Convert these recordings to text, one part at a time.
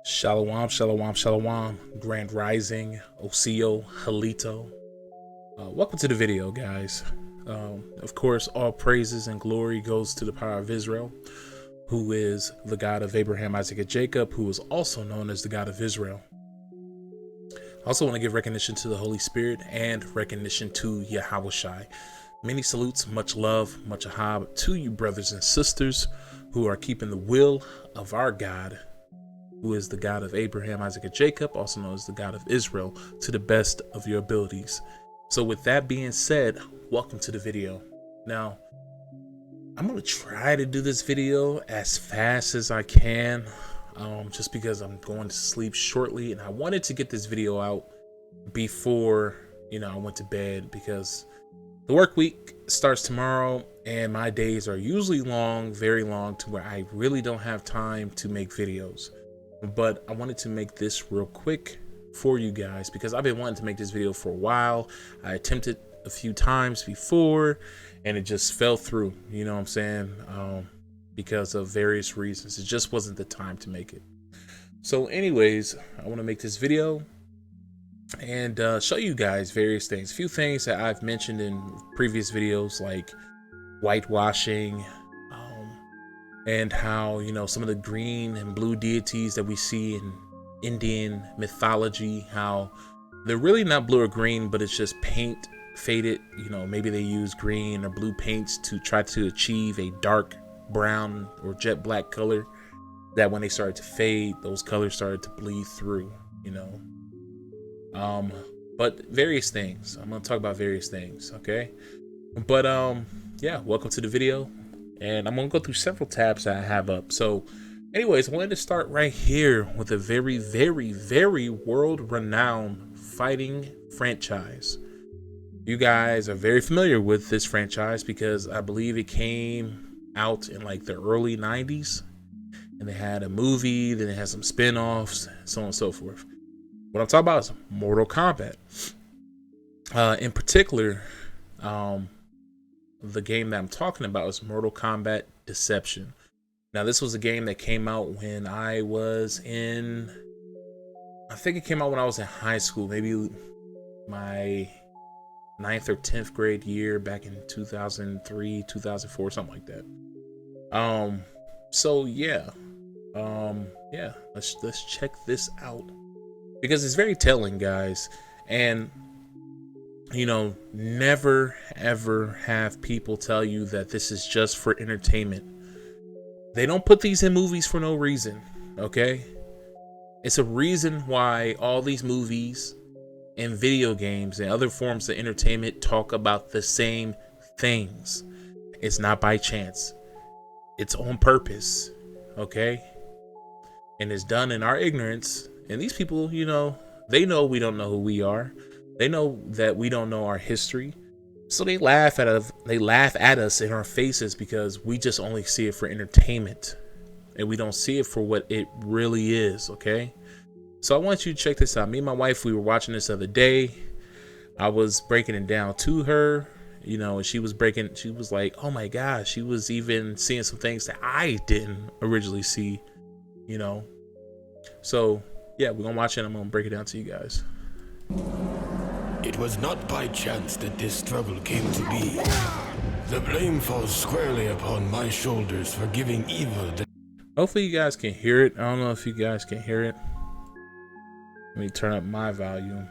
Shalom, shalom, shalom, Grand Rising, Osio, Halito. Welcome to the video, guys. Of course, all praises and glory goes to the power of Israel, who is the God of Abraham, Isaac, and Jacob, who is also known as the God of Israel. I also want to give recognition to the Holy Spirit and recognition to Yahawashi. Many salutes, much love, much ahab to you brothers and sisters who are keeping the will of our God, who is the God of Abraham, Isaac, and Jacob, also known as the God of Israel, to the best of your abilities. So with that being said, welcome to the video. Now, I'm going to try to do this video as fast as I can, just because I'm going to sleep shortly, and I wanted to get this video out before, I went to bed, because the work week starts tomorrow, and my days are usually long, very long, to where I really don't have time to make videos. But I wanted to make this real quick for you guys because I've been wanting to make this video for a while. I attempted a few times before and it just fell through, you know what I'm saying? Because of various reasons. It just wasn't the time to make it. So anyways, I want to make this video and show you guys various things. A few things that I've mentioned in previous videos, like whitewashing, and how, some of the green and blue deities that we see in Indian mythology, how they're really not blue or green, but it's just paint faded. Maybe they use green or blue paints to try to achieve a dark brown or jet black color, that when they started to fade, those colors started to bleed through, but various things. I'm going to talk about various things, okay? But yeah, welcome to the video. And I'm going to go through several tabs that I have up. So anyways, I wanted to start right here with a very, very, very world-renowned fighting franchise. You guys are very familiar with this franchise because I believe it came out in like the early 90s. And they had a movie, then they had some spin-offs, so on and so forth. What I'm talking about is Mortal Kombat. In particular, the game that I'm talking about is Mortal Kombat Deception. Now, this was a game that came out when I think it came out when I was in high school, maybe my 9th or 10th grade year back in 2003, 2004, something like that. So yeah, let's check this out because it's very telling, guys. And never ever have people tell you that this is just for entertainment. They don't put these in movies for no reason, okay? It's a reason why all these movies and video games and other forms of entertainment talk about the same things. It's not by chance. It's on purpose, okay? And it's done in our ignorance. And these people, they know we don't know who we are. They know that we don't know our history, so they laugh at us. They laugh at us in our faces because we just only see it for entertainment, and we don't see it for what it really is. Okay, so I want you to check this out. Me and my wife, we were watching this the other day. I was breaking it down to her, and she was like, "Oh my gosh!" She was even seeing some things that I didn't originally see. So yeah, we're gonna watch it. I'm gonna break it down to you guys. It was not by chance that this struggle came to be. The blame falls squarely upon my shoulders for giving evil the... Hopefully you guys can hear it. I don't know if you guys can hear it. Let me turn up my volume,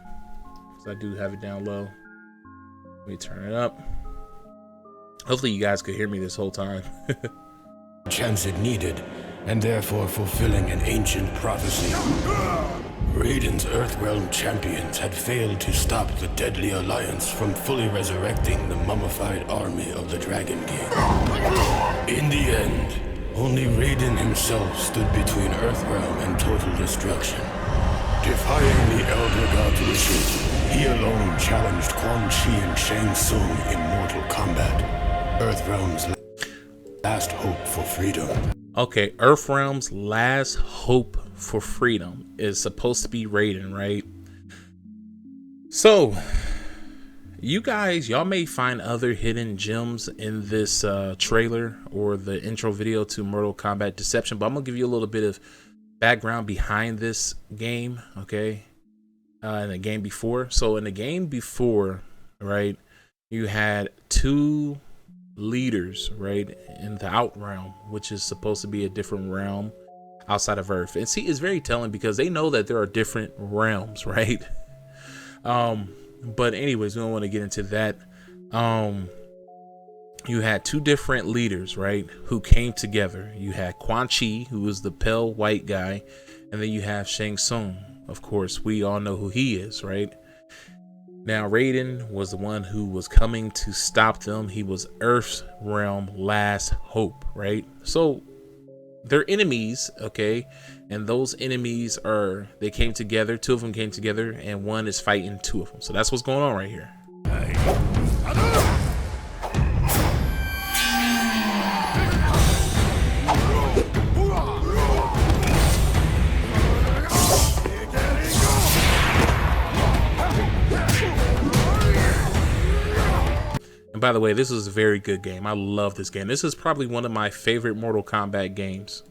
because I do have it down low. Let me turn it up. Hopefully you guys could hear me this whole time. chance it needed, and therefore fulfilling an ancient prophecy. Raiden's Earthrealm champions had failed to stop the Deadly Alliance from fully resurrecting the mummified army of the Dragon King. In the end, only Raiden himself stood between Earthrealm and total destruction. Defying the Elder God's wishes, he alone challenged Quan Chi and Shang Tsung in Mortal Kombat, Earthrealm's last hope for freedom. Okay, Earthrealm's last hope for freedom is supposed to be Raiden, right? So, y'all may find other hidden gems in this trailer or the intro video to Mortal Kombat Deception, but I'm gonna give you a little bit of background behind this game, okay, in the game before. So in the game before, right, you had two leaders, right, in the out realm, which is supposed to be a different realm outside of Earth. And see, it's very telling because they know that there are different realms, right? But anyways, we don't want to get into that. You had two different leaders, right, who came together. You had Quan Chi, who was the pale white guy, and then you have Shang Tsung. Of course, we all know who he is, right? Now, Raiden was the one who was coming to stop them. He was Earth's realm last hope, right? So they're enemies, okay? And those enemies they came together. Two of them came together, and one is fighting two of them. So that's what's going on right here. And by the way, this is a very good game. I love this game. This is probably one of my favorite Mortal Kombat games.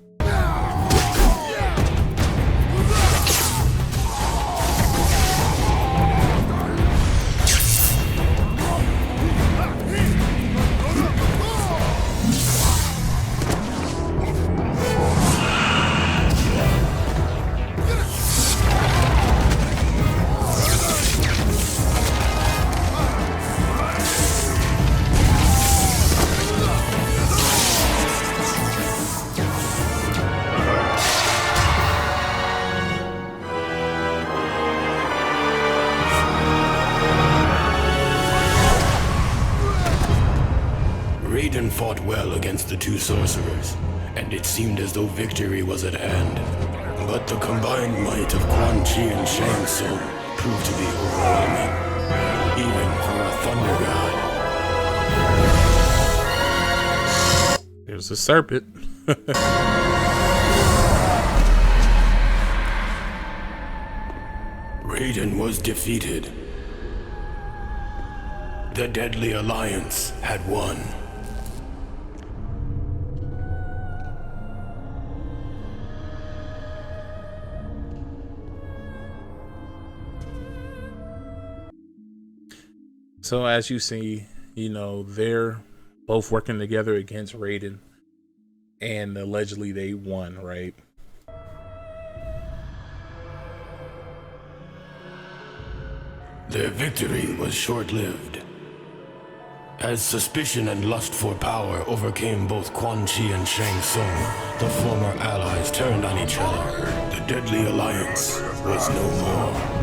Raiden fought well against the two sorcerers, and it seemed as though victory was at hand. But the combined might of Quan Chi and Shang Tsung proved to be overwhelming, even for a Thunder God. There's a Serpent. Raiden was defeated. The Deadly Alliance had won. So as you see, you know, they're both working together against Raiden, and allegedly they won, right? Their victory was short-lived. As suspicion and lust for power overcame both Quan Chi and Shang Tsung, the former allies turned on each other. The Deadly Alliance was no more.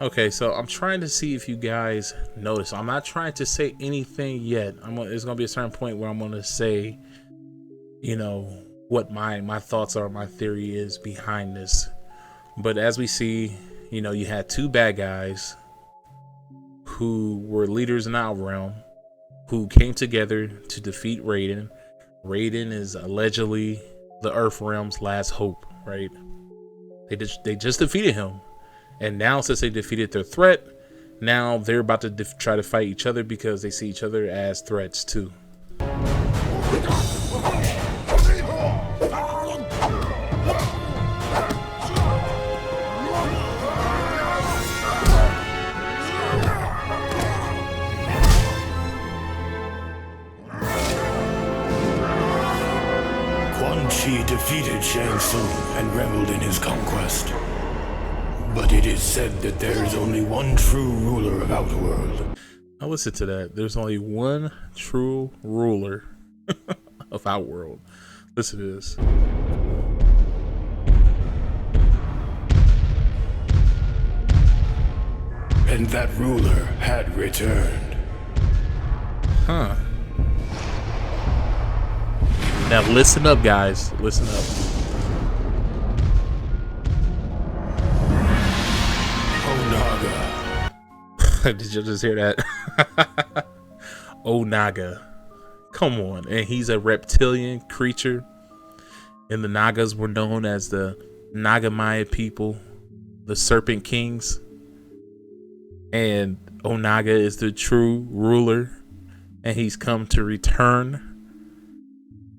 Okay, so I'm trying to see if you guys notice. I'm not trying to say anything yet. There's gonna be a certain point where I'm gonna say, you know, what my thoughts are, my theory is behind this. But as we see, you know, you had two bad guys who were leaders in our realm, who came together to defeat Raiden. Raiden is allegedly the Earth realm's last hope, right? They just defeated him. And now, since they defeated their threat, now they're about to try to fight each other because they see each other as threats too. Quan Chi defeated Shang Tsung and reveled in his conquest. But it is said that there is only one true ruler of Outworld. Now listen to that. There's only one true ruler of Outworld. Listen to this. And that ruler had returned. Huh. Now listen up, guys. Listen up. Did you just hear that? Oh, Naga. Come on. And he's a reptilian creature. And the Nagas were known as the Naga people, the Serpent Kings. And Onaga is the true ruler. And he's come to return.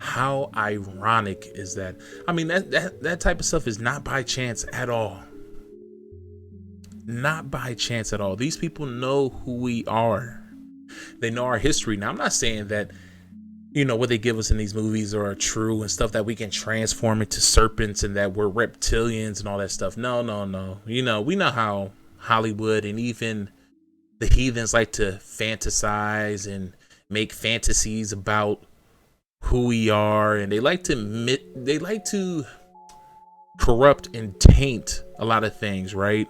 How ironic is that? I mean, that type of stuff is not by chance at all. Not by chance at all. These people know who we are. They know our history. Now, I'm not saying that, you know, what they give us in these movies are true and stuff, that we can transform into serpents and that we're reptilians and all that stuff. No, no, no. You know, we know how Hollywood and even the heathens like to fantasize and make fantasies about who we are, and they like to corrupt and taint a lot of things, right?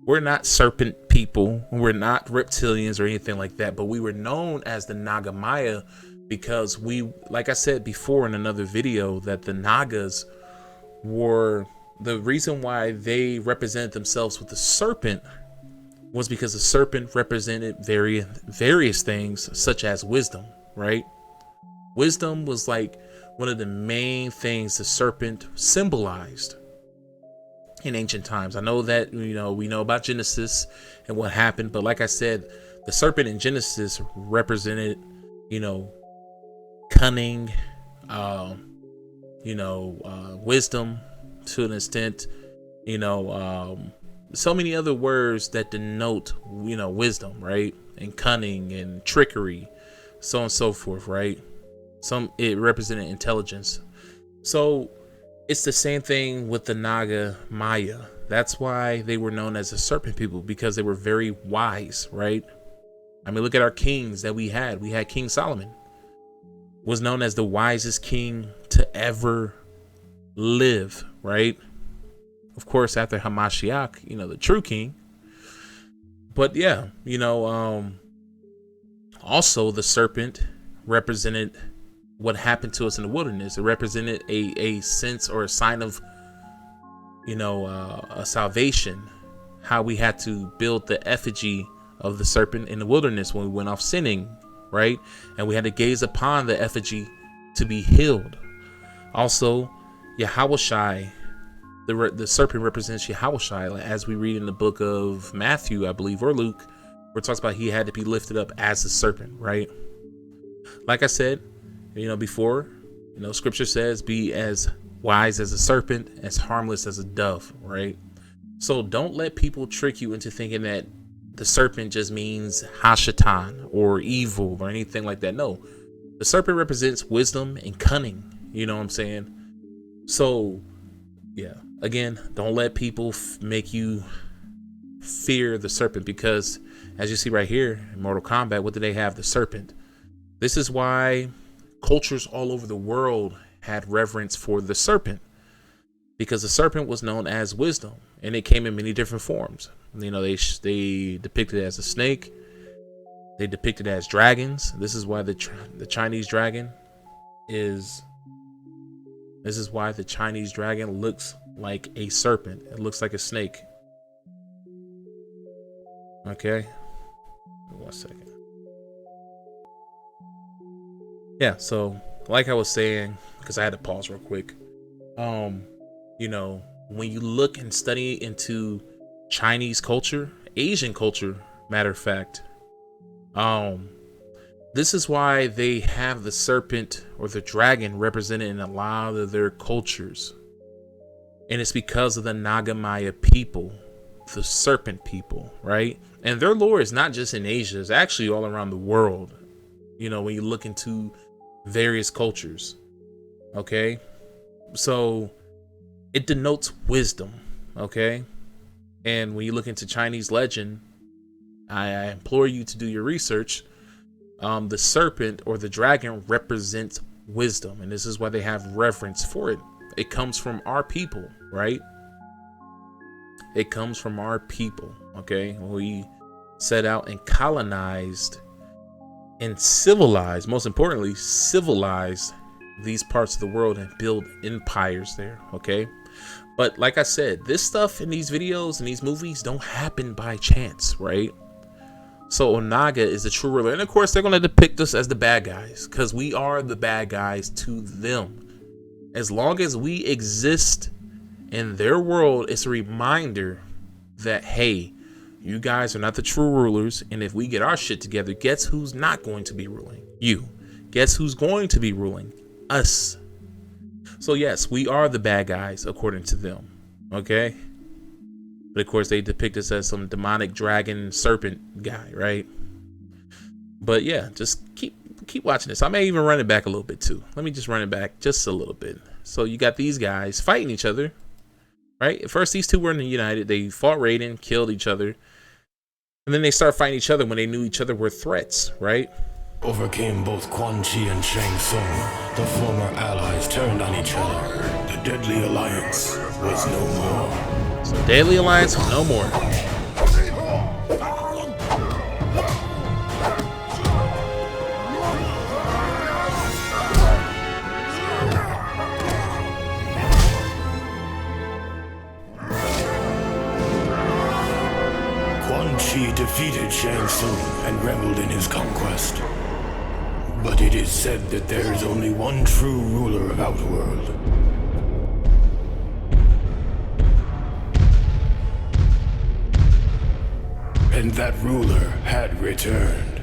We're not serpent people, we're not reptilians or anything like that, but we were known as the Naga Maya because we, like I said before in another video, that the Nagas were the reason why they represented themselves with the serpent was because the serpent represented various things such as wisdom, right? Wisdom was like one of the main things the serpent symbolized in ancient times. I know that, you know, we know about Genesis and what happened, but like I said, the serpent in Genesis represented, you know, cunning, wisdom to an extent, you know, so many other words that denote, you know, wisdom, right? And cunning and trickery, so on and so forth, right? It represented intelligence. So it's the same thing with the Naga Maya. That's why they were known as the serpent people, because they were very wise, right? I mean, look at our kings that we had. We had King Solomon, was known as the wisest king to ever live, right? Of course, after Hamashiach, you know, the true king. But yeah, you know, also the serpent represented what happened to us in the wilderness. It represented a sense or a sign of, you know, a salvation. How we had to build the effigy of the serpent in the wilderness when we went off sinning, right? And we had to gaze upon the effigy to be healed. Also, Yahushai, the serpent represents Yahushai, as we read in the book of Matthew, I believe, or Luke, where it talks about he had to be lifted up as the serpent, right? Like I said, you know, before, you know, scripture says, be as wise as a serpent, as harmless as a dove, right? So don't let people trick you into thinking that the serpent just means Hashatan or evil or anything like that. No, the serpent represents wisdom and cunning. You know what I'm saying? So, yeah, again, don't let people make you fear the serpent, because as you see right here in Mortal Kombat, what do they have? The serpent. This is why cultures all over the world had reverence for the serpent, because the serpent was known as wisdom, and it came in many different forms. You know, they depicted it as a snake. They depicted it as dragons. This is why the Chinese dragon is. This is why the Chinese dragon looks like a serpent. It looks like a snake. Okay. 1 second. Yeah, so like I was saying, because I had to pause real quick. You know, when you look and study into Chinese culture, Asian culture, matter of fact, this is why they have the serpent or the dragon represented in a lot of their cultures. And it's because of the Naga Maya people, the serpent people, right? And their lore is not just in Asia, it's actually all around the world. You know, when you look into various cultures, okay? So it denotes wisdom, okay? And when you look into Chinese legend, I implore you to do your research. The serpent or the dragon represents wisdom, and this is why they have reverence for it. It comes from our people, right? It comes from our people, okay? We set out and colonized and civilized, most importantly, civilized these parts of the world and build empires there, okay? But like I said, this stuff in these videos and these movies don't happen by chance, right? So Naga is the true ruler, and of course they're going to depict us as the bad guys, because we are the bad guys to them. As long as we exist in their world, it's a reminder that, hey, you guys are not the true rulers, and if we get our shit together, guess who's not going to be ruling? You. Guess who's going to be ruling? us. So yes, we are the bad guys according to them. Okay. But of course they depict us as some demonic dragon serpent guy, right? But yeah, just keep watching this. I may even run it back a little bit too. Let me just run it back just a little bit. So you got these guys fighting each other, right? At first these two were united. They fought Raiden, killed each other. And then they start fighting each other when they knew each other were threats, right? Overcame both Quan Chi and Shang Tsung. The former allies turned on each other. The Deadly Alliance was no more. So Deadly Alliance was no more. Quan Chi defeated Shang Tsung and reveled in his conquest. But it is said that there is only one true ruler of Outworld. And that ruler had returned.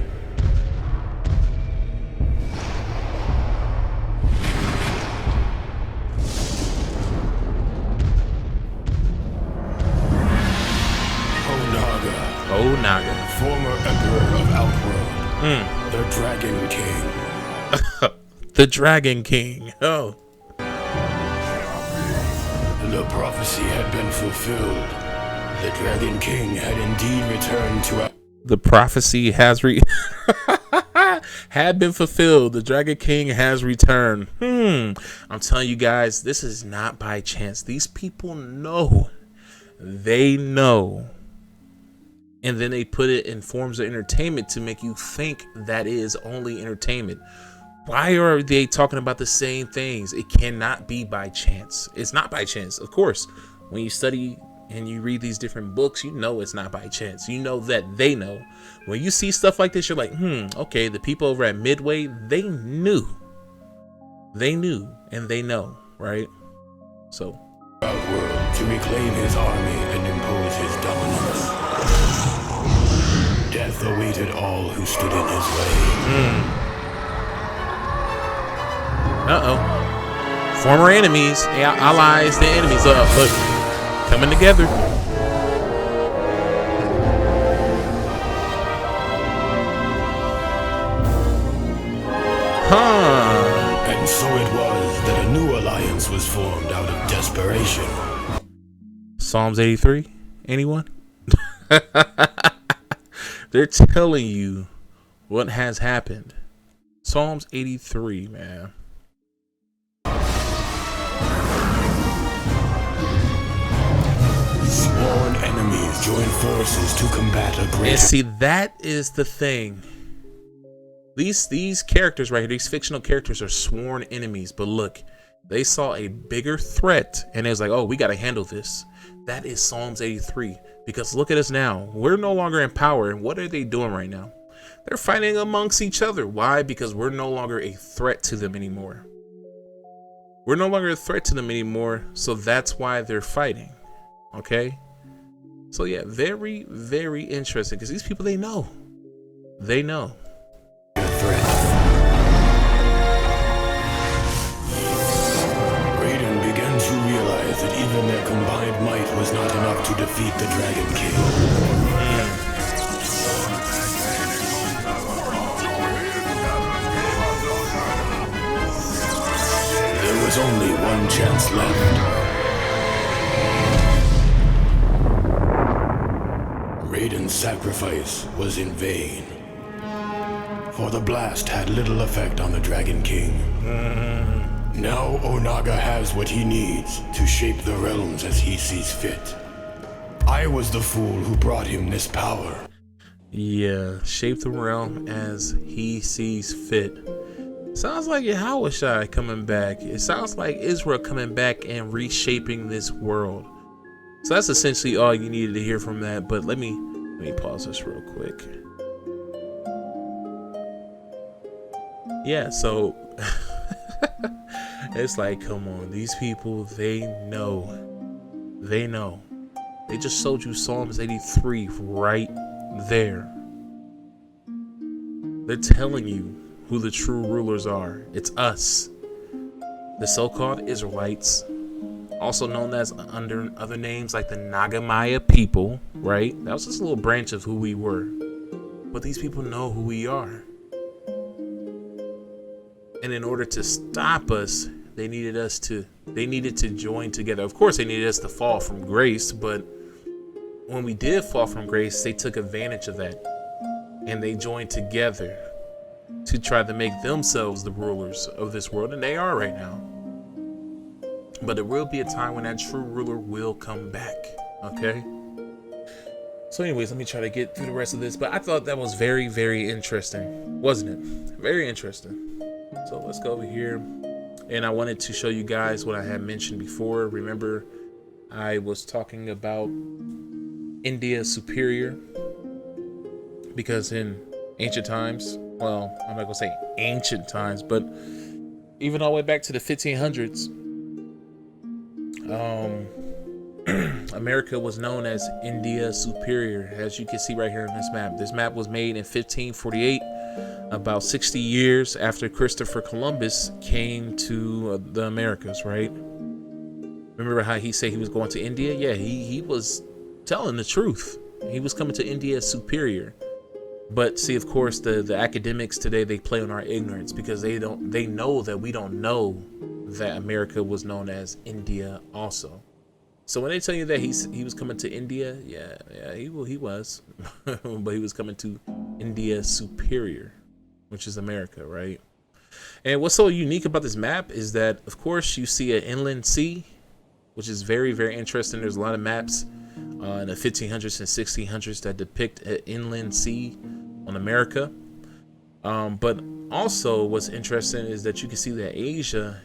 Naga, former Emperor of Outworld, the Dragon King. The Dragon King. Oh. The prophecy had been fulfilled. The Dragon King had indeed returned to. The prophecy has had been fulfilled. The Dragon King has returned. I'm telling you guys, this is not by chance. These people know. They know. And then they put it in forms of entertainment to make you think that is only entertainment. Why are they talking about the same things? It cannot be by chance. It's not by chance. Of course, when you study and you read these different books, you know it's not by chance. You know that they know. When you see stuff like this, you're like, okay, the people over at Midway, they knew. They knew and they know, right? So. Outworld to reclaim his army and impose his dominance. Death awaited all who stood in his way. Former enemies, allies, the enemies up. Look, coming together. And so it was that a new alliance was formed out of desperation. Psalms 83? Anyone? They're telling you what has happened. Psalms 83, man. Sworn enemies join forces to combat a greater. And see, that is the thing. These characters right here, these fictional characters are sworn enemies. But look, they saw a bigger threat and it was like, oh, we got to handle this. That is Psalms 83. Because look at us now. We're no longer in power. And what are they doing right now? They're fighting amongst each other. Why? Because we're no longer a threat to them anymore. We're no longer a threat to them anymore. So that's why they're fighting. Okay? So yeah, very, very interesting. Because these people, they know. They know. Raiden began to realize that even their combined might was not enough to defeat the Dragon King. There was only one chance left. Raiden's sacrifice was in vain. For the blast had little effect on the Dragon King. Now Onaga has what he needs to shape the realms as he sees fit. I was the fool who brought him this power. Yeah, shape the realm as he sees fit. Sounds like Yahushua coming back. It sounds like Israel coming back and reshaping this world. So that's essentially all you needed to hear from that. But let me pause this real quick. Yeah, so it's like, come on, these people, they know. They just sold you Psalms 83 right there. They're telling you who the true rulers are. It's us. the so-called Israelites, also known as under other names like the Naga people, right? That was just a little branch of who we were. But these people know who we are. And in order to stop us, they needed to join together. Of course, they needed us to fall from grace, but when we did fall from grace, they took advantage of that. And they joined together to try to make themselves the rulers of this world, and they are right now. But there will be a time when that true ruler will come back, okay? So anyways, let me try to get through the rest of this, but I thought that was very, very interesting, wasn't it? Very interesting. So let's go over here, and I wanted to show you guys what I had mentioned before. Remember, I was talking about India superior, because in ancient times, well, I'm not gonna say ancient times, but even all the way back to the 1500s, America was known as India superior, as you can see right here on this map. This map was made in 1548, about 60 years after Christopher Columbus came to the Americas, right? Remember how he said he was going to India? Yeah, he was telling the truth. He was coming to India superior. But see, of course, the academics today, they play on our ignorance, because they know that we don't know that America was known as India also. So when they tell you that he was coming to India, yeah, he was, but he was coming to India superior, which is America, right? And what's so unique about this map is that, of course, you see an inland sea, which is very, very interesting. There's a lot of maps in the 1500s and 1600s that depict an inland sea on America. But also what's interesting is that you can see that Asia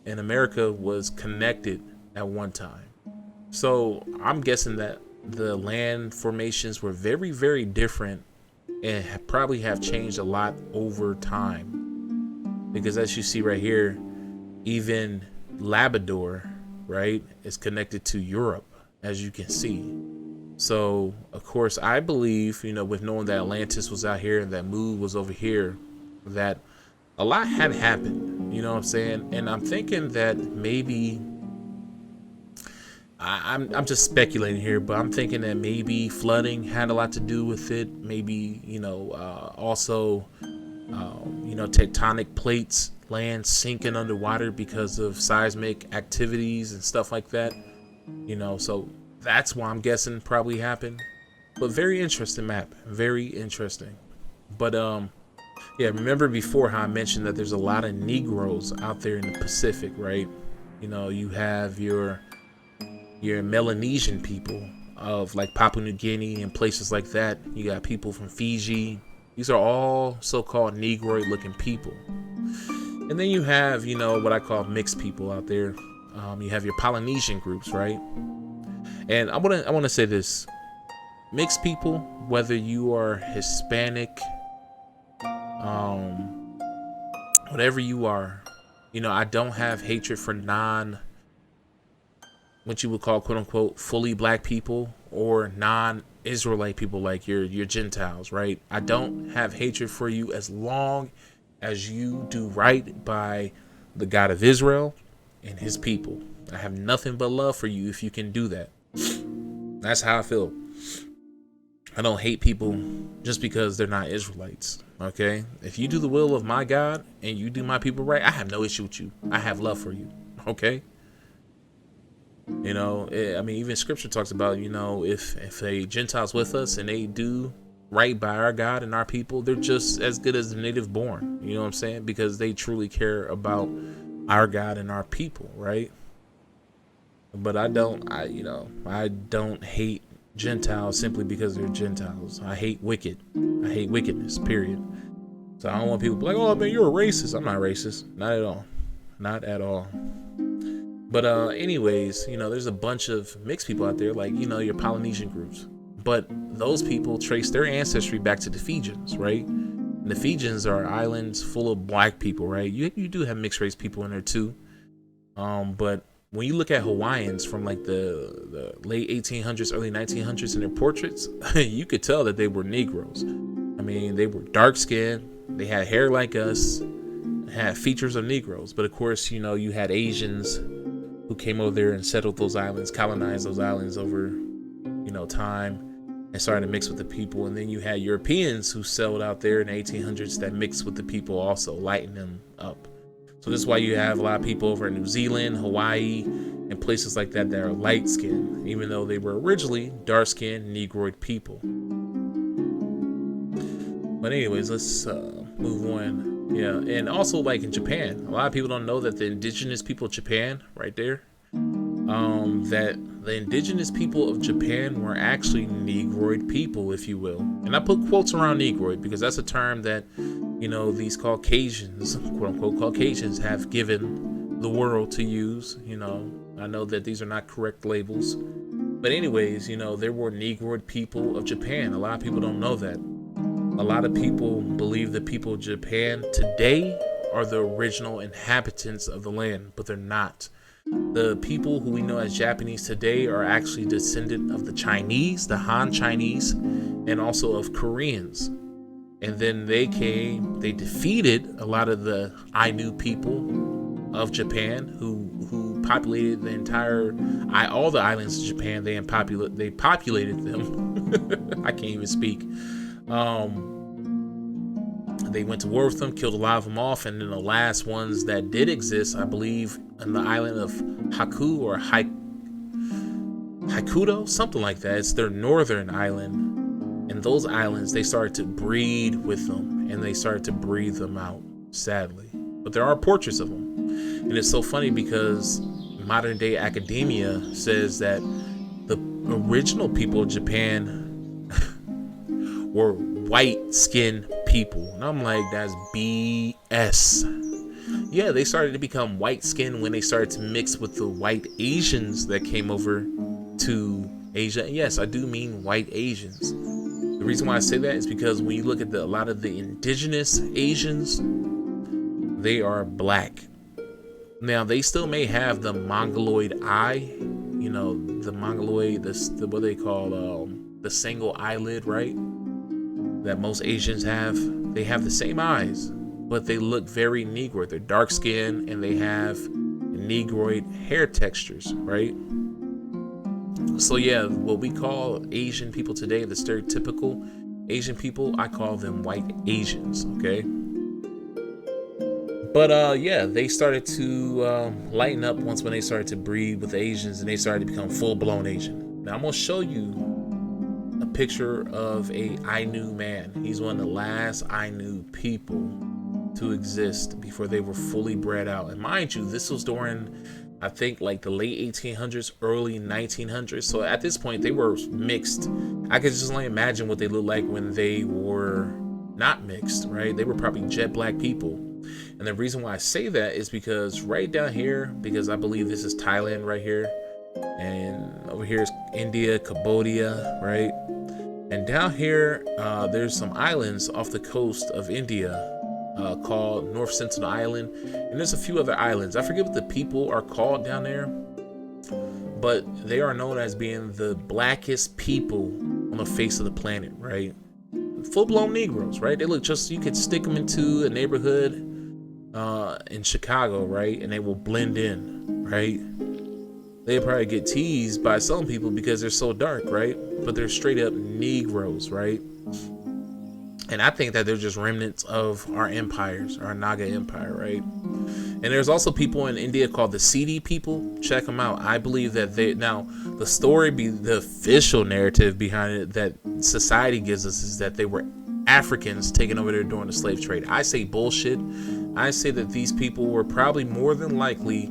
and America was connected at one time. So I'm guessing that the land formations were very, very different and probably have changed a lot over time. Because as you see right here, even Labrador, right, is connected to Europe, as you can see. So of course, I believe, with knowing that Atlantis was out here and that Mu was over here, that a lot had happened, you know what I'm saying? And I'm thinking that maybe, I'm just speculating here, but I'm thinking that maybe flooding had a lot to do with it. Maybe, also, tectonic plates, land sinking underwater because of seismic activities and stuff like that. So that's why I'm guessing probably happened. But very interesting map, very interesting. But yeah, remember before how I mentioned that there's a lot of Negroes out there in the Pacific, right? You have your Melanesian people of like Papua New Guinea and places like that. You got people from Fiji. These are all so-called Negroid looking people. And then you have, what I call mixed people out there. You have your Polynesian groups, right? And I want to say this: mixed people, whether you are Hispanic, whatever you are, I don't have hatred for what you would call, quote unquote, fully black people or non-Israelite people, like your Gentiles, right? I don't have hatred for you as long as you do right by the God of Israel and his people. I have nothing but love for you if you can do that. That's how I feel. I don't hate people just because they're not Israelites, okay? If you do the will of my God and you do my people right, I have no issue with you. I have love for you, okay? Even scripture talks about, if a Gentile's with us and they do right by our God and our people, they're just as good as the native born, you know what I'm saying? Because they truly care about our God and our people, right? But I don't hate Gentiles simply because they're Gentiles. I hate wickedness, period. So I don't want people to be like, oh man, you're a racist. I'm not racist. Not at all. Not at all. But anyways, there's a bunch of mixed people out there, like, your Polynesian groups. But those people trace their ancestry back to the Fijians, right? And the Fijians are islands full of black people, right? You do have mixed race people in there too. But when you look at Hawaiians from like the late 1800s, early 1900s in their portraits, you could tell that they were Negroes. I mean, they were dark skinned, they had hair like us, had features of Negroes. But of course, you know, you had Asians who came over there and settled those islands, colonized those islands over, you know, time, and started to mix with the people. And then you had Europeans who settled out there in the 1800s that mixed with the people also, lighting them up. So this is why you have a lot of people over in New Zealand, Hawaii, and places like that are light skinned, even though they were originally dark skinned Negroid people. But anyways, let's move on. Yeah, and also like in Japan, a lot of people don't know that the indigenous people of Japan, right there, that the indigenous people of Japan were actually Negroid people, if you will. And I put quotes around Negroid because that's a term that, you know, these Caucasians, quote unquote Caucasians, have given the world to use. You know, I know that these are not correct labels, but anyways, you know, there were Negroid people of Japan. A lot of people don't know that. A lot of people believe the people of Japan today are the original inhabitants of the land, but they're not. The people who we know as Japanese today are actually descendant of the Chinese, the Han Chinese, and also of Koreans. And then they defeated a lot of the Ainu people of Japan who populated the all the islands of Japan. They populated them. I can't even speak. They went to war with them, killed a lot of them off, and then the last ones that did exist, I believe, on the island of Haku or Haikudo, something like that. It's their northern island. And those islands, they started to breed with them, and they started to breathe them out, sadly. But there are portraits of them. And it's so funny because modern day academia says that the original people of Japan were white-skinned people. And I'm like, that's BS. Yeah, they started to become white-skinned when they started to mix with the white Asians that came over to Asia. And yes, I do mean white Asians. The reason why I say that is because when you look at a lot of the indigenous Asians, they are black. Now, they still may have the Mongoloid eye, you know, the Mongoloid, the what they call the single eyelid, right? That most Asians have. They have the same eyes, but they look very Negroid. They're dark skinned and they have Negroid hair textures, right? So yeah, what we call Asian people today, the stereotypical Asian people, I call them white Asians, okay? But yeah, they started to lighten up once when they started to breed with the Asians and they started to become full-blown Asian. Now I'm gonna show you a picture of a Ainu man. He's one of the last Ainu people to exist before they were fully bred out. And mind you, this was during, I think, like the late 1800s, early 1900s. So at this point, they were mixed. I could just only imagine what they looked like when they were not mixed, right? They were probably jet black people. And the reason why I say that is because right down here, because I believe this is Thailand right here, and over here is India, Cambodia, right? And down here, there's some islands off the coast of India called North Sentinel Island, and there's a few other islands. I forget what the people are called down there, but they are known as being the blackest people on the face of the planet, right? Full-blown Negroes, right? They look just, you could stick them into a neighborhood in Chicago, right? And they will blend in, right? They probably get teased by some people because they're so dark, right? But they're straight up Negroes, right? And I think that they're just remnants of our empires, our Naga empire, right? And there's also people in India called the Sidi people. Check them out. I believe that now the story, the official narrative behind it that society gives us is that they were Africans taken over there during the slave trade. I say bullshit. I say that these people were probably more than likely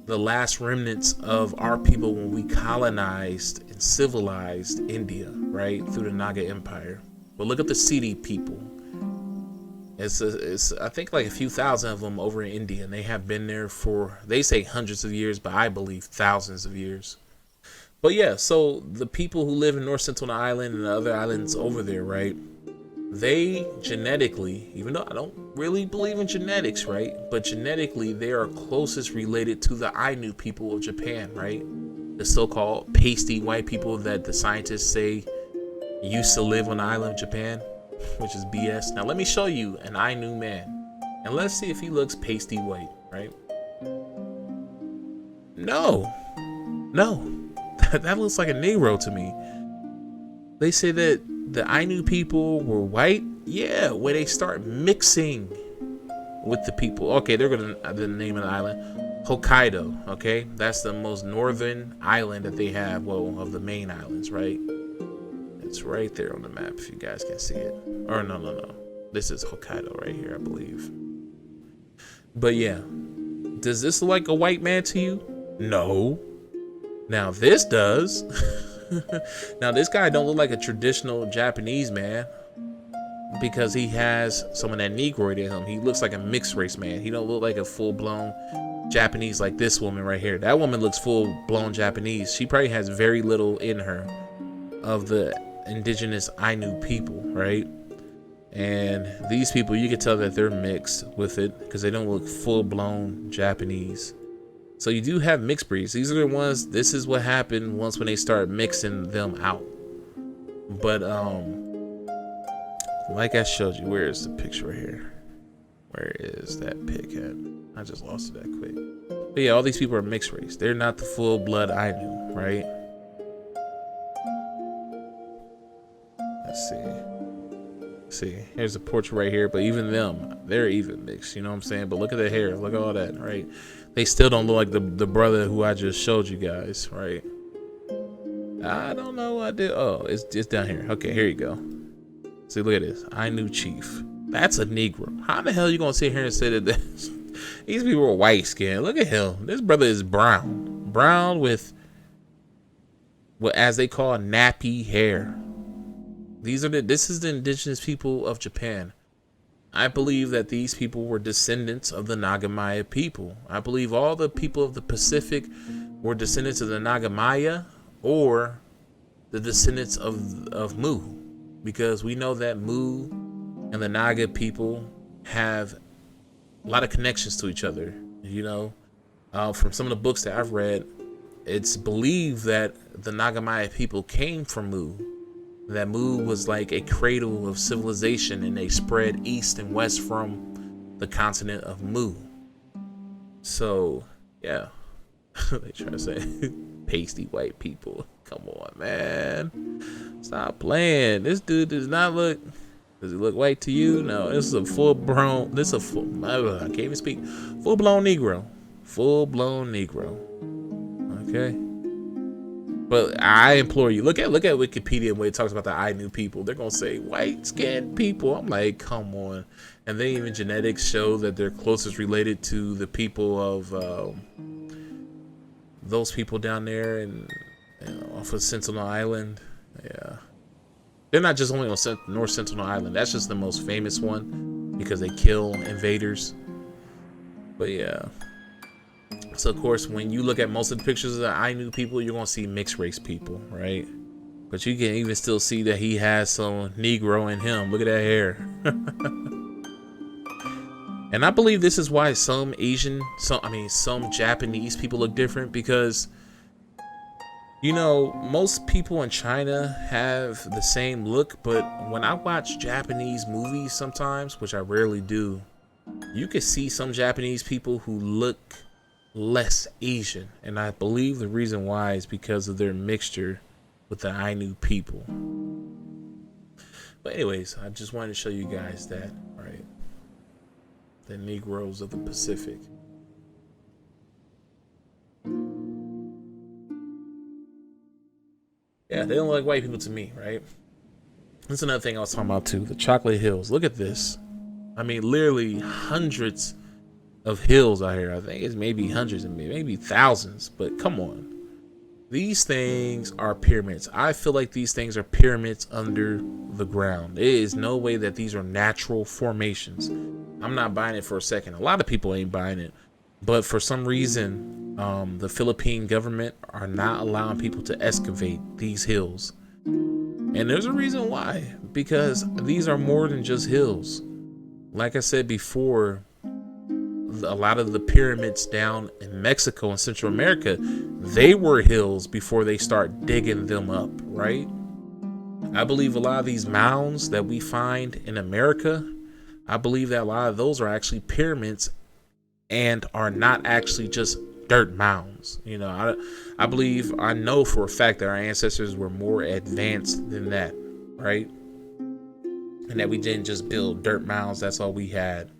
the last remnants of our people when we colonized and civilized India, right, through the Naga Empire. But look at the Sidi people. It's I think like a few thousand of them over in India, and they have been there for, they say hundreds of years, but I believe thousands of years. But yeah, so the people who live in North Sentinel Island and the other islands over there, right, they genetically, even though I don't really believe in genetics, right, but genetically they are closest related to the Ainu people of Japan, right? The so-called pasty white people that the scientists say used to live on the island of Japan, which is BS. Now let me show you an Ainu man. And let's see if he looks pasty white, right? No, that looks like a Negro to me. They say that the Ainu people were white. Yeah, when they start mixing with the people. Okay, they're gonna the name of the island, Hokkaido. Okay, that's the most northern island that they have. Well, of the main islands, right? It's right there on the map if you guys can see it. Or no. This is Hokkaido right here, I believe. But yeah, does this look like a white man to you? No. Now this does. Now this guy don't look like a traditional Japanese man because he has some of that Negroid in him. He looks like a mixed race man. He don't look like a full-blown Japanese like this woman right here. That woman looks full-blown Japanese. She probably has very little in her of the indigenous Ainu people, right? And these people, you can tell that they're mixed with it because they don't look full-blown Japanese. So you do have mixed breeds. These are the ones, this is what happened once when they start mixing them out. But like I showed you, where is the picture right here? Where is that pic at? I just lost it that quick. But yeah, all these people are mixed race. They're not the full blood Ainu, right? Let's see. See, here's a portrait right here, but even them, they're even mixed, you know what I'm saying? But look at the hair, look at all that, right? They still don't look like the brother who I just showed you guys, right? I don't know what I did. Oh, it's down here. Okay, here you go. See, look at this. Ainu chief. That's a Negro. How the hell are you gonna sit here and say that these people are white skinned? Look at him. This brother is brown. Brown with what as they call nappy hair. This is the indigenous people of Japan. I believe that these people were descendants of the Naga people. I believe all the people of the Pacific were descendants of the Naga or the descendants of Mu, because we know that Mu and the Naga people have a lot of connections to each other. You know, from some of the books that I've read, it's believed that the Naga people came from Mu. That Mu was like a cradle of civilization, and they spread east and west from the continent of Mu. So, yeah. They try to say pasty white people. Come on, man. Stop playing. This dude does not look... Does he look white to you? No, this is a full-blown... I can't even speak. Full-blown Negro. Full-blown Negro. Okay? But I implore you, look at Wikipedia when it talks about the Ainu people. They're gonna say white-skinned people. I'm like, come on. And then even genetics show that they're closest related to the people of those people down there and off of Sentinel Island. Yeah, they're not just only on North Sentinel Island. That's just the most famous one because they kill invaders. But yeah. So of course, when you look at most of the pictures of the Ainu people, you're gonna see mixed race people, right? But you can even still see that he has some Negro in him. Look at that hair. And I believe this is why some Japanese people look different, because you know, most people in China have the same look, but when I watch Japanese movies sometimes, which I rarely do, you can see some Japanese people who look less Asian, and I believe the reason why is because of their mixture with the Ainu people. But anyways, I just wanted to show you guys that, right? The Negroes of the Pacific. Yeah, they don't look like white people to me, right? That's another thing I was talking about too. The chocolate hills. Look at this. I mean, literally hundreds of hills out here. I think it's maybe hundreds and maybe thousands, but come on. These things are pyramids. I feel like these things are pyramids under the ground. There is no way that these are natural formations. I'm not buying it for a second. A lot of people ain't buying it, but for some reason, the Philippine government are not allowing people to excavate these hills. And there's a reason why, because these are more than just hills. Like I said before, a lot of the pyramids down in Mexico and Central America, they were hills before they start digging them up, right? I believe a lot of these mounds that we find in America, I believe that a lot of those are actually pyramids and are not actually just dirt mounds. You know, I know for a fact that our ancestors were more advanced than that, right? And that we didn't just build dirt mounds. That's all we had.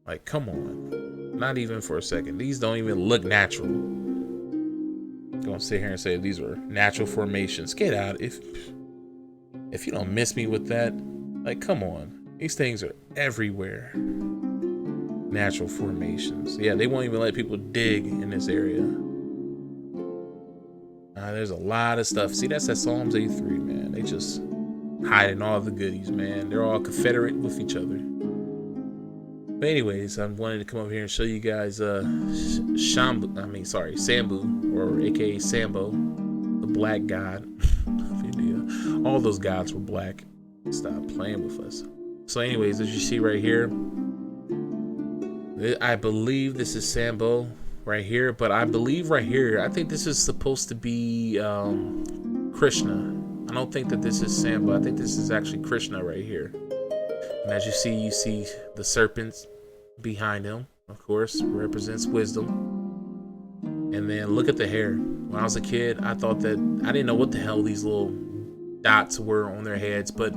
Like, come on. Not even for a second. These don't even look natural. Gonna sit here and say these are natural formations. Get out. If you don't miss me with that, like, come on. These things are everywhere. Natural formations. Yeah, they won't even let people dig in this area. There's a lot of stuff. See, that's that Psalms 83, man. They just hiding all the goodies, man. They're all confederate with each other. But anyways, I wanted to come over here and show you guys Sambu, or aka Sambo, the black god of India. All those gods were black. Stop playing with us. So anyways, as you see right here, I believe this is Sambo right here, but I believe right here, I think this is supposed to be Krishna. I don't think that this is Sambo. I think this is actually Krishna right here. And as you see the serpent behind him, of course, represents wisdom. And then look at the hair. When I was a kid, I thought that I didn't know what the hell these little dots were on their heads, but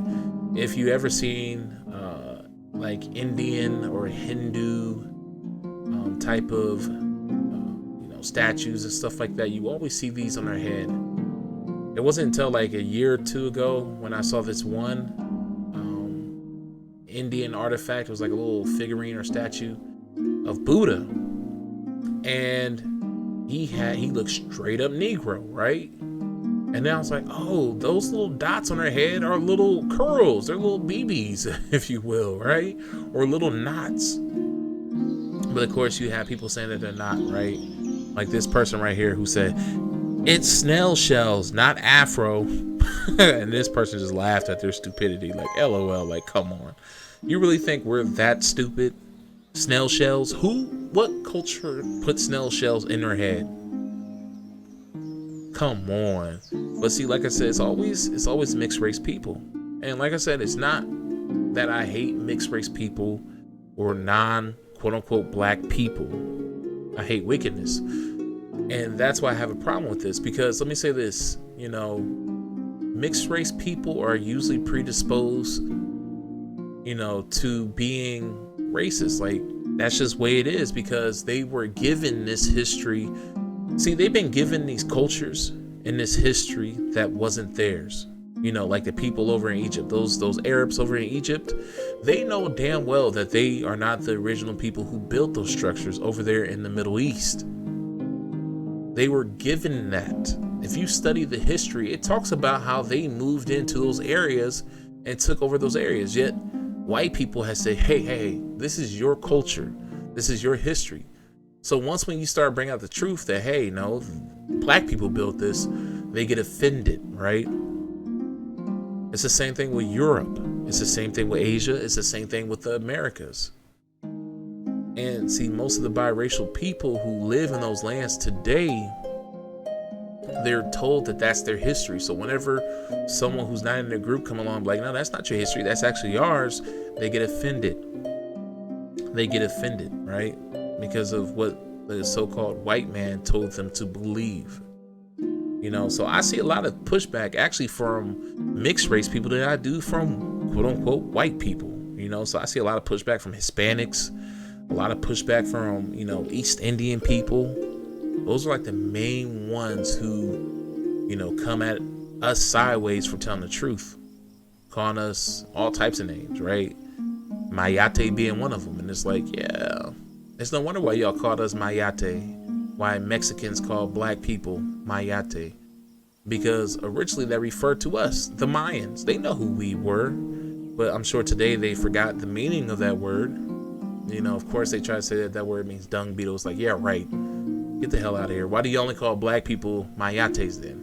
if you ever seen like Indian or Hindu type of statues and stuff like that, you always see these on their head. It wasn't until like a year or two ago when I saw this one Indian artifact. It was like a little figurine or statue of Buddha, and he looked straight up Negro, right? And then I was like, oh, those little dots on her head are little curls. They're little BBs, if you will, right? Or little knots. But of course, you have people saying that they're not, right? Like this person right here who said, it's snail shells, not afro. And this person just laughed at their stupidity. Like, LOL, like, come on. You really think we're that stupid? Snail shells? What culture put snail shells in their head? Come on. But see, like I said, it's always mixed race people. And like I said, it's not that I hate mixed race people or non quote unquote black people. I hate wickedness. And that's why I have a problem with this, because let me say this, mixed race people are usually predisposed, to being racist. Like, that's just the way it is, because they were given this history. See, they've been given these cultures and this history that wasn't theirs. Like the people over in Egypt, those Arabs over in Egypt, they know damn well that they are not the original people who built those structures over there in the Middle East. They were given that. If you study the history, it talks about how they moved into those areas and took over those areas. Yet white people have said, hey, this is your culture. This is your history. So once when you start bringing out the truth that, hey, no, black people built this, they get offended, right? It's the same thing with Europe. It's the same thing with Asia. It's the same thing with the Americas. And see, most of the biracial people who live in those lands today, they're told that that's their history. So whenever someone who's not in their group come along, like, no, that's not your history, that's actually ours, they get offended. They get offended, right? Because of what the so-called white man told them to believe. So I see a lot of pushback actually from mixed race people than I do from quote unquote white people. So I see a lot of pushback from Hispanics, a lot of pushback from, East Indian people. Those are like the main ones who, come at us sideways for telling the truth, calling us all types of names, right? Mayate being one of them. And it's like, yeah, it's no wonder why y'all called us Mayate. Why Mexicans call black people Mayate. Because originally that referred to us, the Mayans. They know who we were. But I'm sure today they forgot the meaning of that word. Of course they try to say that word means dung beetle. It's like, yeah, right. Get the hell out of here. Why do you only call black people Mayates then?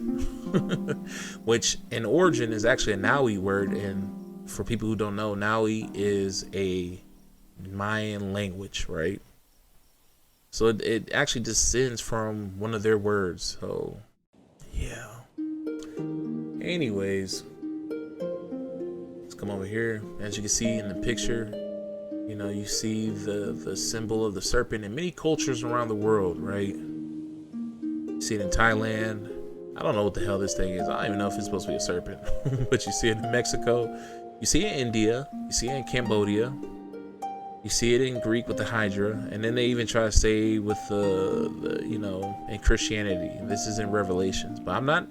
Which in origin is actually a Naui word. And for people who don't know, Naui is a Mayan language, right? So it actually descends from one of their words. So, yeah. Anyways, let's come over here. As you can see in the picture, You know, you see the symbol of the serpent in many cultures around the world, right? You see it in Thailand. I don't know what the hell this thing is. I don't even know if it's supposed to be a serpent. But you see it in Mexico. You see it in India. You see it in Cambodia. You see it in Greek with the Hydra. And then they even try to say with the you know, in Christianity. This is in Revelations. But I'm not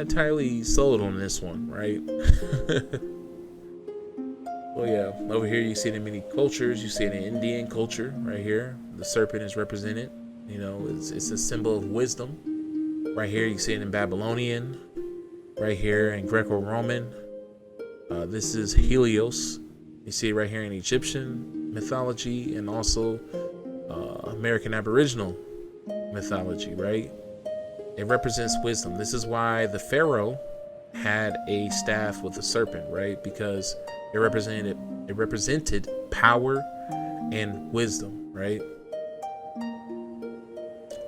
entirely sold on this one, right? Well, yeah, over here you see it in many cultures. You see it in Indian culture right here. The serpent is represented. You know, it's a symbol of wisdom. Right here you see it in Babylonian. Right here in Greco-Roman. This is Helios. You see it right here in Egyptian mythology and also American Aboriginal mythology, right? It represents wisdom. This is why the Pharaoh had a staff with a serpent, right? Because it represented power and wisdom, right?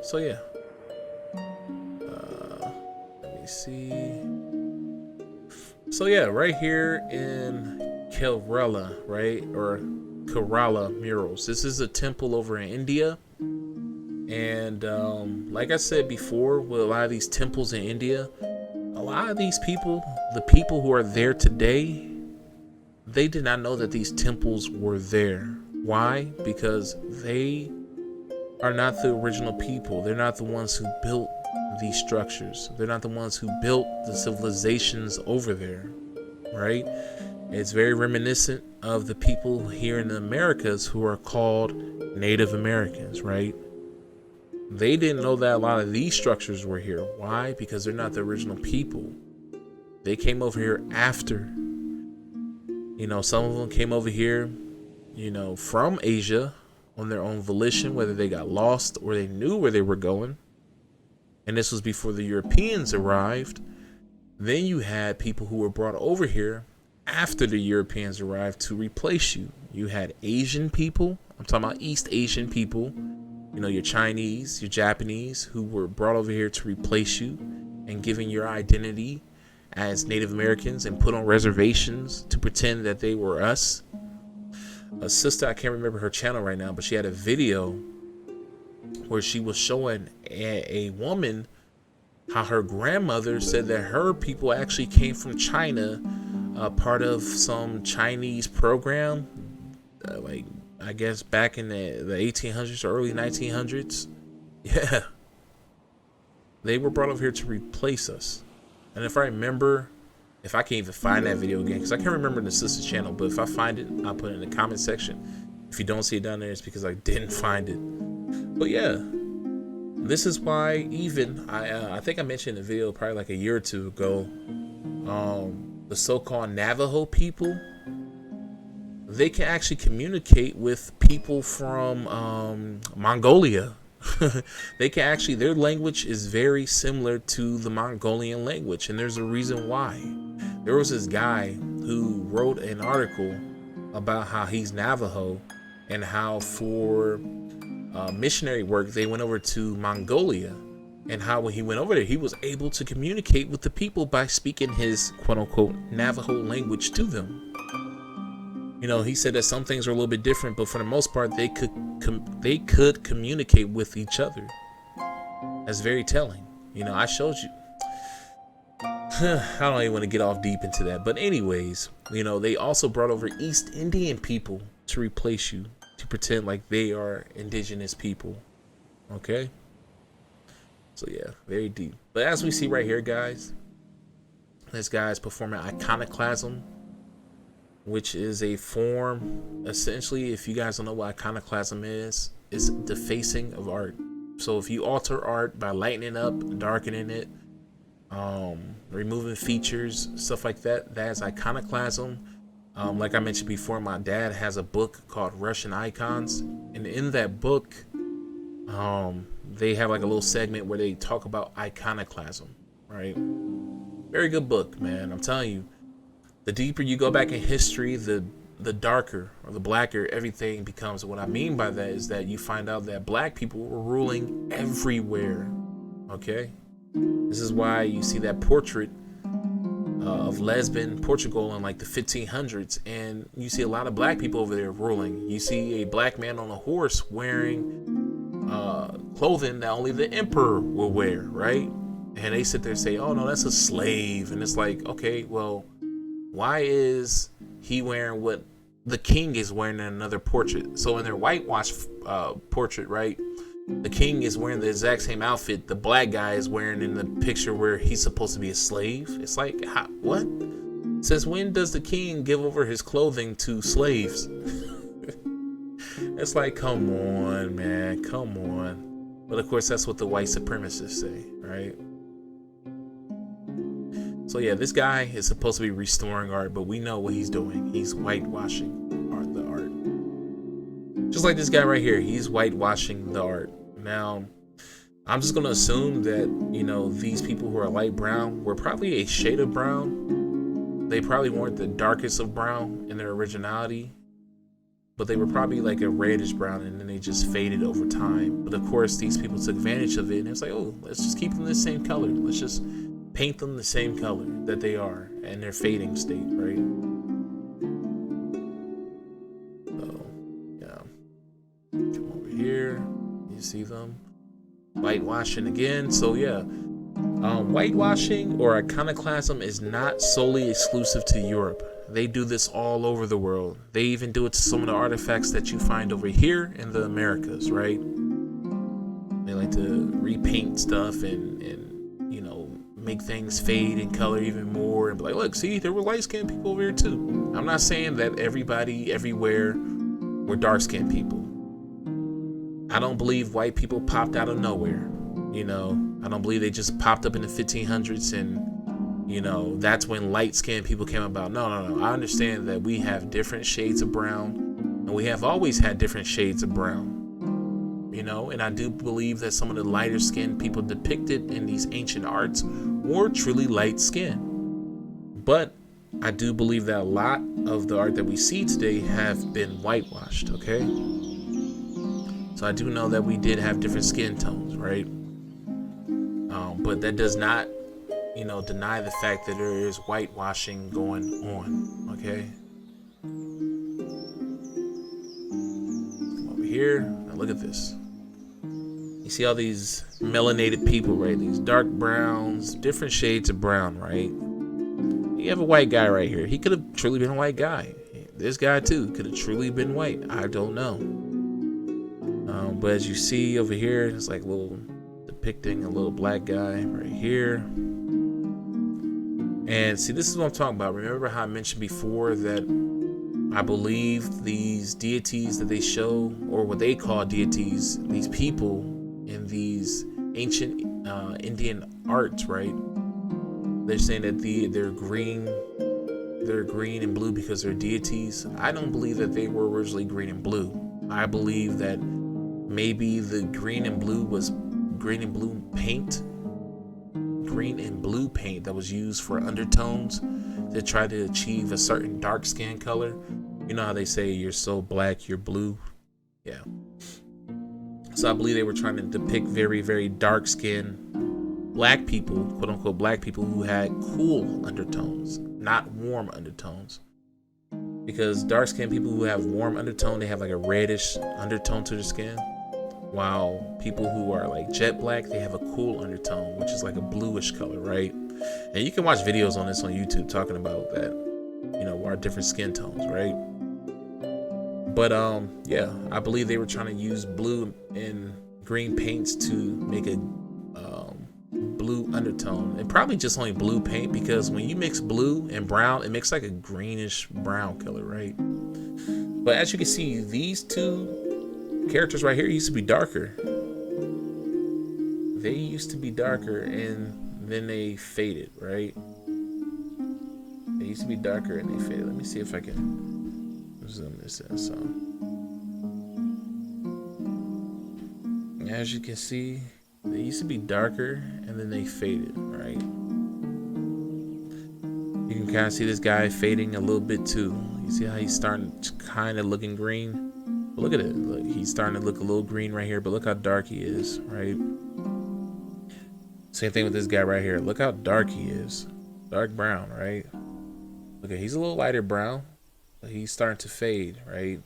So yeah. Let me see. So yeah, right here in Kerala, right? Or Kerala murals. This is a temple over in India. And like I said before, with a lot of these temples in India, a lot of these people, the people who are there today, they did not know that these temples were there. Why? Because they are not the original people. They're not the ones who built these structures. They're not the ones who built the civilizations over there, right? It's very reminiscent of the people here in the Americas who are called Native Americans, right? They didn't know that a lot of these structures were here. Why? Because they're not the original people. They came over here after. You know, some of them came over here, you know, from Asia on their own volition, whether they got lost or they knew where they were going. And this was before the Europeans arrived. Then you had people who were brought over here after the Europeans arrived to replace you. You had Asian people. I'm talking about East Asian people. You know, your Chinese, your Japanese, who were brought over here to replace you and giving your identity as Native Americans and put on reservations to pretend that they were us. A sister, I can't remember her channel right now, but she had a video where she was showing a woman how her grandmother said that her people actually came from China, part of some Chinese program, like I guess back in the 1800s or early 1900s. Yeah. They were brought over here to replace us. And if I remember, if I can even find that video again, because I can't remember the sister's channel, but if I find it, I'll put it in the comment section. If you don't see it down there, it's because I didn't find it. But yeah, this is why even, I think I mentioned in the video probably like a year or two ago, the so-called Navajo people, they can actually communicate with people from Mongolia. They can actually, their language is very similar to the Mongolian language, and there's a reason why. There was this guy who wrote an article about how he's Navajo and how for missionary work they went over to Mongolia, and how when he went over there he was able to communicate with the people by speaking his quote-unquote Navajo language to them. You know, he said that some things are a little bit different, but for the most part, they could communicate with each other. That's very telling. You know, I showed you. I don't even want to get off deep into that. But anyways, you know, they also brought over East Indian people to replace you, to pretend like they are indigenous people. Okay? So yeah, very deep. But as we see right here, guys, this guy is performing Iconoclasm, which is a form, essentially, if you guys don't know what Iconoclasm is, it's defacing of art. So if you alter art by lightening up, darkening it, removing features, stuff like that, that's Iconoclasm. Like I mentioned before, my dad has a book called Russian Icons, and in that book, they have like a little segment where they talk about Iconoclasm, right? Very good book, man. I'm telling you. The deeper you go back in history, the darker or the blacker everything becomes. What I mean by that is that you find out that black people were ruling everywhere. Okay? This is why you see that portrait of Lisbon, Portugal in like the 1500s, and you see a lot of black people over there ruling. You see a black man on a horse wearing clothing that only the emperor will wear, right? And they sit there and say, oh no, that's a slave. And it's like, okay, well, why is he wearing what the king is wearing in another portrait? So in their whitewash portrait, right, the king is wearing the exact same outfit the black guy is wearing in the picture where he's supposed to be a slave. It's like, what? Since when does the king give over his clothing to slaves? It's like, come on, man, come on. But of course, that's what the white supremacists say, right? So yeah, this guy is supposed to be restoring art, but we know what he's doing. He's whitewashing the art. Just like this guy right here, he's whitewashing the art. Now, I'm just gonna assume that, you know, these people who are light brown were probably a shade of brown. They probably weren't the darkest of brown in their originality, but they were probably like a reddish brown, and then they just faded over time. But of course, these people took advantage of it, and it's like, oh, let's just keep them the same color. Let's just paint them the same color that they are in their fading state, right? So, yeah. Come over here. You see them whitewashing again. So yeah, whitewashing or iconoclasm is not solely exclusive to Europe. They do this all over the world. They even do it to some of the artifacts that you find over here in the Americas, right? They like to repaint stuff and you know, make things fade in color even more and be like, look, see, there were light-skinned people over here too. I'm not saying that everybody everywhere were dark-skinned people. I don't believe white people popped out of nowhere. You know, I don't believe they just popped up in the 1500s and, you know, that's when light-skinned people came about. No. I understand that we have different shades of brown, and we have always had different shades of brown. You know, and I do believe that some of the lighter-skinned people depicted in these ancient arts were truly light-skinned. But I do believe that a lot of the art that we see today have been whitewashed, okay? So I do know that we did have different skin tones, right? But that does not, you know, deny the fact that there is whitewashing going on, okay? Come over here. Now look at this. You see all these melanated people, right? These dark browns, different shades of brown, right? You have a white guy right here. He could have truly been a white guy. This guy too could have truly been white. I don't know. But as you see over here, it's like a little depicting a little black guy right here. And see, this is what I'm talking about. Remember how I mentioned before that I believe these deities that they show, or what they call deities, these people in these ancient Indian arts, right? They're saying that they're green and blue because they're deities. I don't believe that they were originally green and blue. I believe that maybe the green and blue paint that was used for undertones to try to achieve a certain dark skin color. You know how they say you're so black, you're blue? Yeah. So I believe they were trying to depict very, very dark skinned black people, quote unquote black people, who had cool undertones, not warm undertones. Because dark skinned people who have warm undertone, they have like a reddish undertone to their skin. While people who are like jet black, they have a cool undertone, which is like a bluish color, right? And you can watch videos on this on YouTube talking about that, you know, our different skin tones, right? But yeah, I believe they were trying to use blue and green paints to make a blue undertone, and probably just only blue paint, because when you mix blue and brown, it makes like a greenish brown color, right? But as you can see, these two characters right here used to be darker. They used to be darker and then they faded, right? They used to be darker and they faded. Let me see if I can zoom this in some. As you can see, they used to be darker and then they faded, right? You can kind of see this guy fading a little bit too. You see how he's starting to kind of looking green? Look at it. Look, he's starting to look a little green right here, but look how dark he is, right? Same thing with this guy right here. Look how dark he is. Dark brown, right? Okay, he's a little lighter brown. But he's starting to fade, right?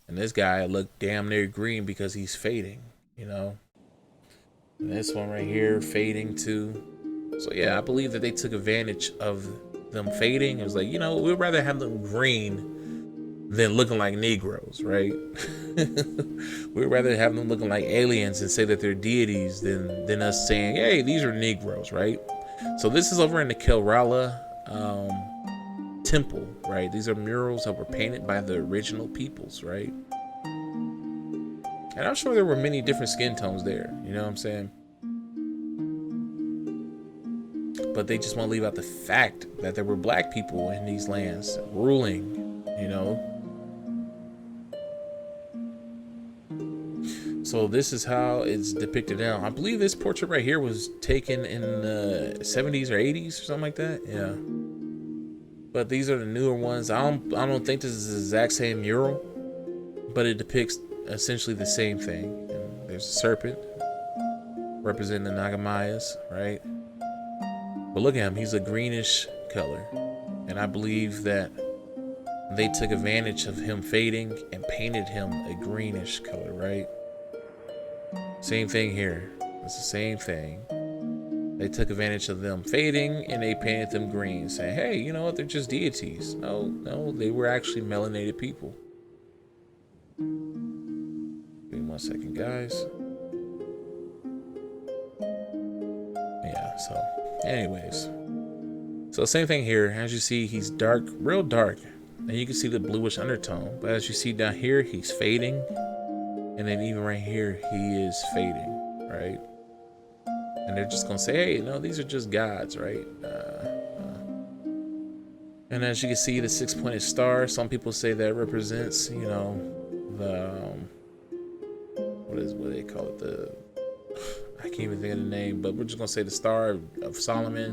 And this guy looked damn near green because he's fading, you know? And this one right here, fading too. So yeah, I believe that they took advantage of them fading. It was like, you know, we'd rather have them green than looking like Negroes, right? We'd rather have them looking like aliens and say that they're deities than us saying, hey, these are Negroes, right? So this is over in the Kerala temple, right? These are murals that were painted by the original peoples, right? And I'm sure there were many different skin tones there, you know what I'm saying? But they just want to leave out the fact that there were black people in these lands ruling, you know? So this is how it's depicted now. I believe this portrait right here was taken in the 70s or 80s or something like that. Yeah. But these are the newer ones. I don't think this is the exact same mural, but it depicts essentially the same thing. And there's a serpent representing the Naga, right? But look at him, he's a greenish color. And I believe that they took advantage of him fading and painted him a greenish color, right? Same thing here. It's the same thing. They took advantage of them fading and they painted them green, saying, hey, you know what, they're just deities. No, they were actually melanated people. Give me 1 second, guys. Yeah, so anyways. So same thing here. As you see, he's dark, real dark. And you can see the bluish undertone. But as you see down here, he's fading. And then even right here, he is fading, right? And they're just gonna say, hey, no, these are just gods, right? And as you can see, the 6-pointed star, some people say that represents, you know, the, what do they call it? I can't even think of the name, but we're just gonna say the Star of Solomon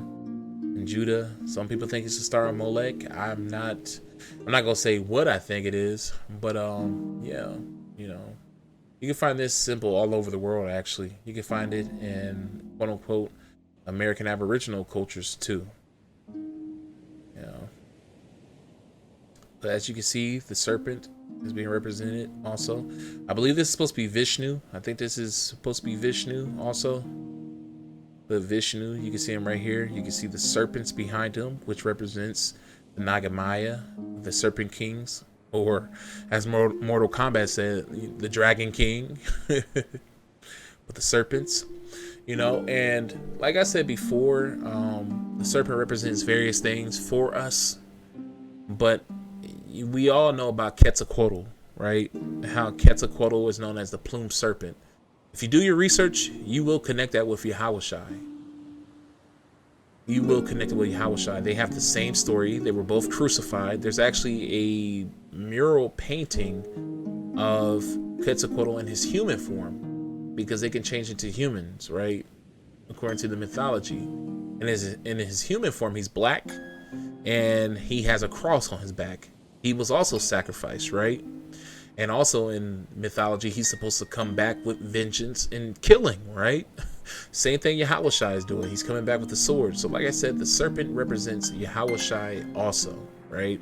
and Judah. Some people think it's the Star of Molech. I'm not gonna say what I think it is, but yeah, you know. You can find this symbol all over the world, actually. You can find it in, quote unquote, American Aboriginal cultures too. You know. But as you can see, the serpent is being represented also. I believe this is supposed to be Vishnu. I think this is supposed to be Vishnu also. But Vishnu, you can see him right here. You can see the serpents behind him, which represents the Nagamaya, the Serpent Kings. Or, as Mortal Kombat said, the Dragon King. With the serpents, you know. And like I said before, the serpent represents various things for us. But we all know about Quetzalcoatl, right? How Quetzalcoatl is known as the plumed serpent. If you do your research, you will connect that with Yahushai. You will connect it with Yahushai. They have the same story. They were both crucified. There's actually a mural painting of Quetzalcoatl in his human form, because they can change into humans, right? According to the mythology. And in his human form, he's black, and he has a cross on his back. He was also sacrificed, right? And also in mythology, he's supposed to come back with vengeance and killing, right? Same thing Yahushai is doing. He's coming back with the sword. So like I said, the serpent represents Yahushai also, right?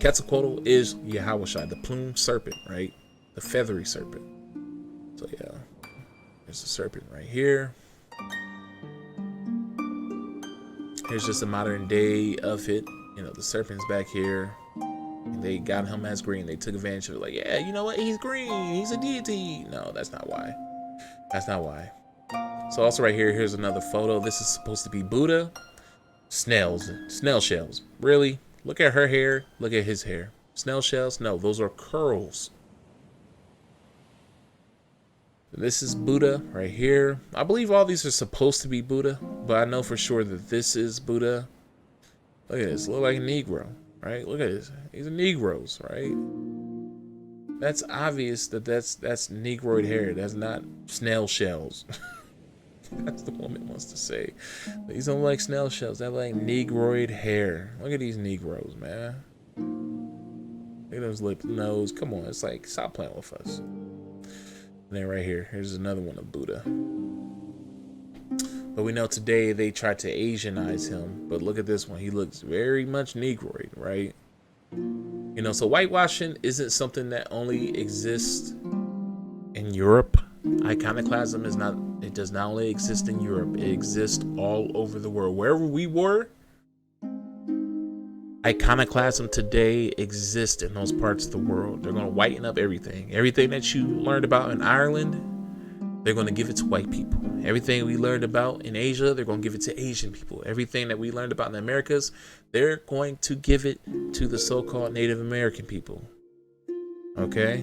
Quetzalcoatl is Yahushai, the plumed serpent, right? The feathery serpent. So yeah, there's the serpent right here. Here's just a modern day of it. You know, the serpent's back here. And they got him as green. They took advantage of it. Like, yeah, you know what? He's green. He's a deity. No, that's not why. That's not why. So also right here, here's another photo. This is supposed to be Buddha. Snail shells. Really? Look at her hair. Look at his hair. Snail shells? No, those are curls. This is Buddha right here. I believe all these are supposed to be Buddha, but I know for sure that this is Buddha. Look at this. Look like a Negro, right? Look at this. These are Negroes, right? That's obvious that that's Negroid hair. That's not snail shells. That's the woman wants to say. These don't like snail shells. They're like Negroid hair. Look at these Negroes, man. Look at those lip, nose. Come on, it's like, stop playing with us. And then right here, here's another one of Buddha. But we know today they tried to Asianize him. But look at this one. He looks very much Negroid, right? You know, so whitewashing isn't something that only exists in Europe. Iconoclasm is not, it does not only exist in Europe, it exists all over the world. Wherever we were, iconoclasm today exists in those parts of the world. They're going to whiten up everything. Everything that you learned about in Ireland, they're going to give it to white people. Everything we learned about in Asia, they're going to give it to Asian people. Everything that we learned about in the Americas, they're going to give it to the so-called Native American people. Okay?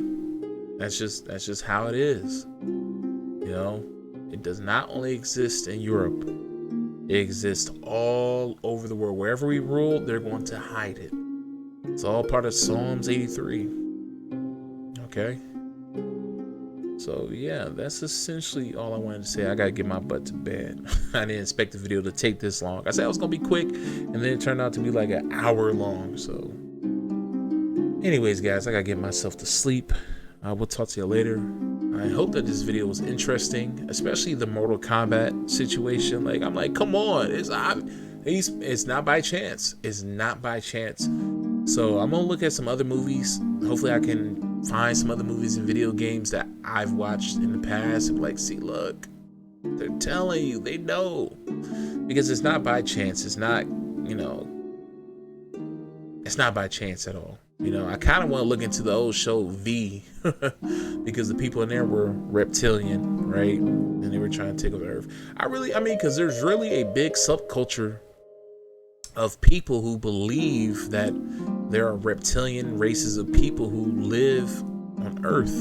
That's just how it is. You know, it does not only exist in Europe. It exists all over the world. Wherever we rule, they're going to hide it. It's all part of Psalms 83. Okay? So yeah, that's essentially all I wanted to say. I gotta get my butt to bed. I didn't expect the video to take this long. I said I was gonna be quick, and then it turned out to be like an hour long. So anyways, guys, I gotta get myself to sleep. We'll talk to you later. I hope that this video was interesting, especially the Mortal Kombat situation. Like, I'm like, come on, it's not by chance. It's not by chance. So I'm gonna look at some other movies. Hopefully I can find some other movies and video games that I've watched in the past and like, see, look, they're telling you, they know. Because it's not by chance. It's not, you know, it's not by chance at all. You know, I kind of want to look into the old show V because the people in there were reptilian, right? And they were trying to take over the earth. I mean, because there's really a big subculture of people who believe that there are reptilian races of people who live on Earth.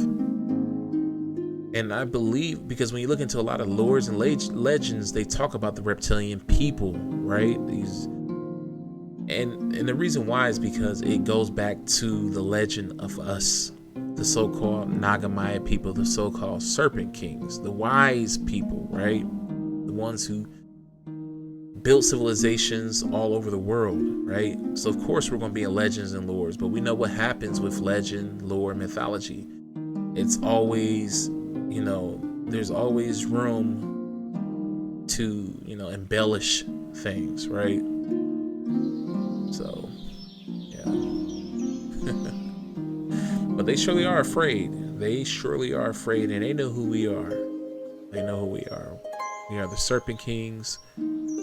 And I believe, because when you look into a lot of lores and legends, they talk about the reptilian people, right? And the reason why is because it goes back to the legend of us, the so-called Naga Maya people, the so-called Serpent Kings, the wise people, right? The ones who built civilizations all over the world, right? So of course we're going to be in legends and lores, but we know what happens with legend, lore, mythology. It's always, you know, there's always room to, you know, embellish things, right? So, yeah. But they surely are afraid. They surely are afraid, and they know who we are. They know who we are. We are the Serpent Kings.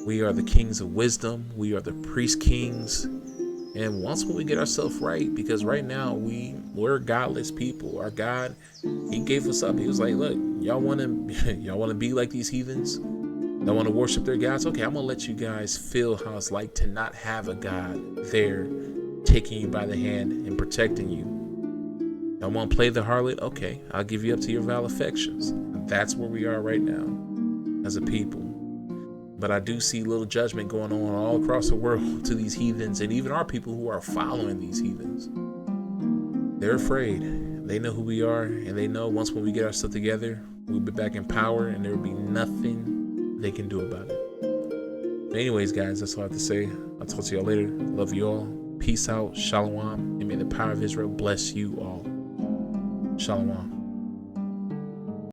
We are the kings of wisdom. We are the priest kings. And once when we get ourselves right, because right now we're godless people. Our God, he gave us up. He was like, look, y'all want to be like these heathens? Y'all want to worship their gods? Okay, I'm gonna let you guys feel how it's like to not have a God there taking you by the hand and protecting you. Y'all want to play the harlot? Okay, I'll give you up to your vile affections. That's where we are right now as a people. But I do see little judgment going on all across the world to these heathens, and even our people who are following these heathens. They're afraid. They know who we are, and they know once when we get our stuff together, we'll be back in power, and there will be nothing they can do about it. But anyways, guys, that's all I have to say. I'll talk to y'all later. Love you all. Peace out. Shalom. And may the power of Israel bless you all. Shalom.